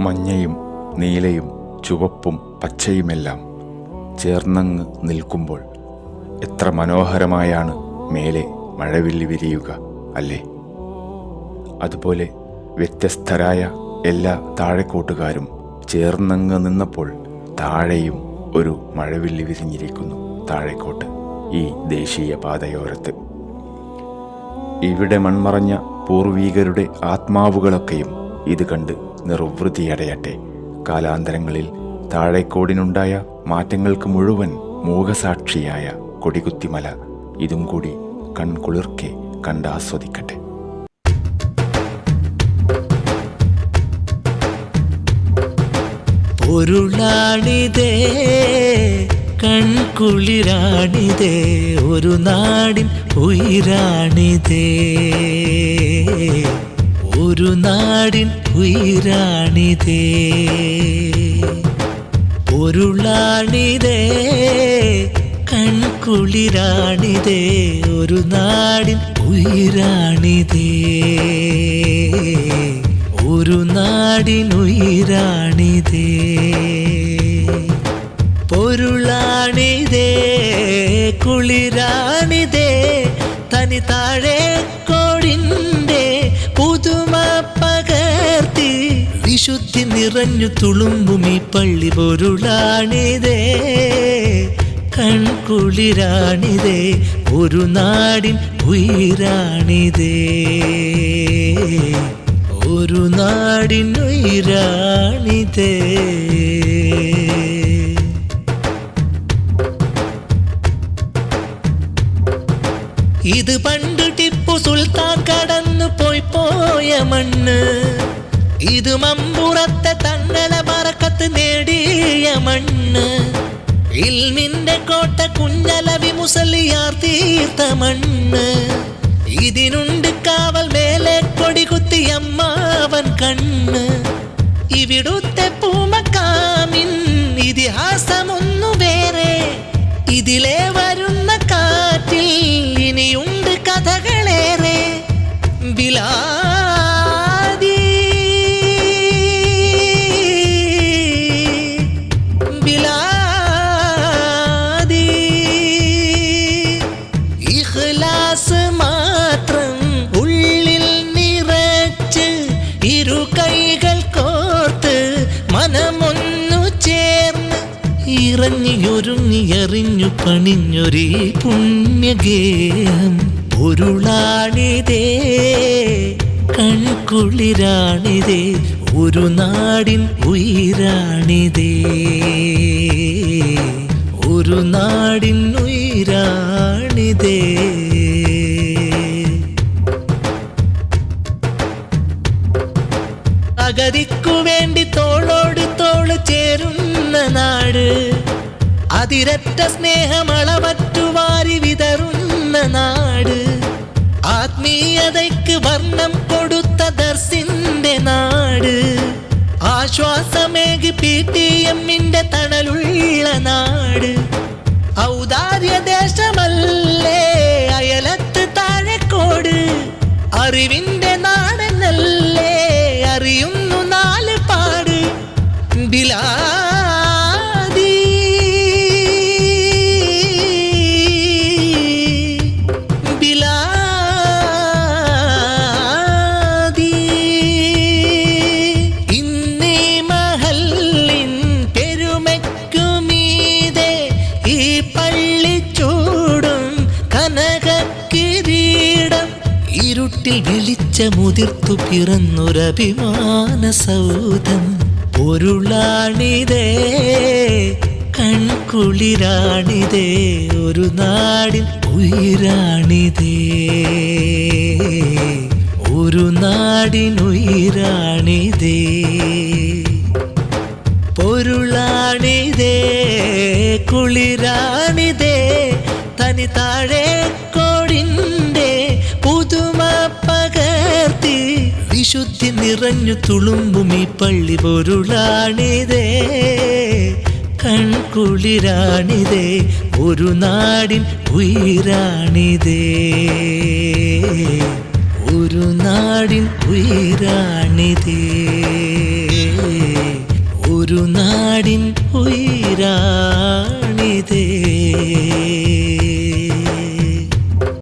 മഞ്ഞയും നീലയും ചുവപ്പും പച്ചയുമെല്ലാം ചേർന്നങ്ങ് നിൽക്കുമ്പോൾ എത്ര മനോഹരമായാണ് മേലെ മഴവില്ല് വിരിയുക അല്ലേ? അതുപോലെ വ്യത്യസ്തരായ എല്ലാ താഴെക്കോട്ടുകാരും ചേർന്നങ്ങ് നിന്നപ്പോൾ താഴെയും ഒരു മഴവില്ല് വിരിഞ്ഞിരിക്കുന്നു. താഴെക്കോട്ട് ഈ ദേശീയ പാതയോരത്ത് ഇവിടെ മൺമറഞ്ഞ പൂർവീകരുടെ ആത്മാവുകളൊക്കെയും ഇത് കണ്ട് നിർവൃതിയടയട്ടെ. കാലാന്തരങ്ങളിൽ താഴേക്കോടിനുണ്ടായ മാറ്റങ്ങൾക്ക് മുഴുവൻ മൂകസാക്ഷിയായ കൊടികുത്തിമല ഇതും കൂടി കൺകുളിർക്കെ കണ്ടാസ്വദിക്കട്ടെ. പൊരുളാണിതേ കൺകുളിരാണിതേ ഒരു നാടിൻ ഉയിരാണിതേ, ഒരു നാടിൻ ഉയിരാണിതേ. പൊരുളാണിതേ കൺകുളിരാണിതേ ഒരു നാടിൻ ഉയിരാണിതേ, ഒരു നാടിൻ ഉയിരാണിതേ. പൊരുളാണിതേ കുളിരാണിതേ തനി താഴേക്കോടിൻ്റെ പുതുമ പകർത്തി വിശുദ്ധി നിറഞ്ഞു തുളുമ്പും ഈ പള്ളി. പൊരുളാണിതേ കൺകുളിരാണിതേ ഒരു നാടിൻ ഉയിരാണിതേ, ഒരു നാടിൻ ഉയിരാണിതേ. ഇത് പണ്ട് ടിപ്പു സുൽത്താൻ കടന്നു പോയ മണ്ണ്, ഇത് മമ്പുറത്തെ തങ്ങളെ ബറക്കത്ത് നേടിയ മണ്ണ്, ഇൽമിന്റെ കോട്ട കുഞ്ഞലവി മുസലിയാർ തീർത്ത മണ്ണ്. ഇതിനുണ്ട് കാവൽ മേലെ കൊടികുത്തി അമ്മാവൻ കണ്ണ്. ഇവിടുത്തെ പൂമക്കാമിൻ ഇതിഹാസമൊന്നു വേറെ, ഇതിലെ വരുന്ന കാറ്റിൽ ഇനിയുണ്ട് കഥകളേറെ. ബിലാദി ബിലാദി ഇഖ്ലാസ് മാത്രം ഉള്ളിൽ നിറച്ച് ഇരു കൈകൾ കോർത്ത് മനമൊന്നു ചേർന്ന് ഇറങ്ങിയൊരുങ്ങി എറിഞ്ഞു പണിഞ്ഞൊരീ പുണ്യഗേഹം. പൊരുളാണിതേ കൺകുളിരാണിതേ ഒരു നാടിൻ ഉയിരാണിതേ, ഒരു നാടിൻ ഉയിരാണിതേ. അഗതിക്കു വേണ്ടി തോളോട് തോള് ചേരുന്ന നാട്, അതിരറ്റ സ്നേഹമളവറ്റു വാരി വിതറുന്ന നാട്, ആത്മീയതയ്ക്ക് വർണ്ണം കൊടുത്ത ദർസിന്റെ നാട്, ആശ്വാസമേകി PTM-ന്റെ തണലുള്ള നാട്. ഔദാര്യ ദേശമല്ലേ അയലത്ത് താഴെക്കോട്, അറിവിന്റെ നാടെന്നല്ലേ അറിയുന്നു നാല് പാട്. ബിലാദി ബിലാദി ഇന്നീ മഹല്ലിൻ പെരുമയ്ക്കുമീതെ ഈ പള്ളി ചൂടും കനകക്കിരീടം. ഇരുട്ടിൽ വെളിച്ചമുതിർത്തു പിറന്നൊരഭിമാന സൗധം. പൊരുളാണിതേ കൺകുളിരാണിതേ ഒരു നാടിൻ ഉയിരാണിതേ, ഒരു നാടിൻ ഉയിരാണിതേ. പൊരുളാണിതേ കുളിരാണിതേ തനി താഴേക്കോടിൻ്റെ പുതുമ പകർത്തി വിശുദ്ധി നിറഞ്ഞു തുളുമ്പും ഈ പള്ളി. പൊരുളാണിതേ കൺകുളിരാണിതേ ഒരു നാടിൻ ഉയിരാണിതേ, ഒരു നാടിൻ ഉയിരാണിതേ. ഒരു നാടിൻ ഉയിരാണിതേ.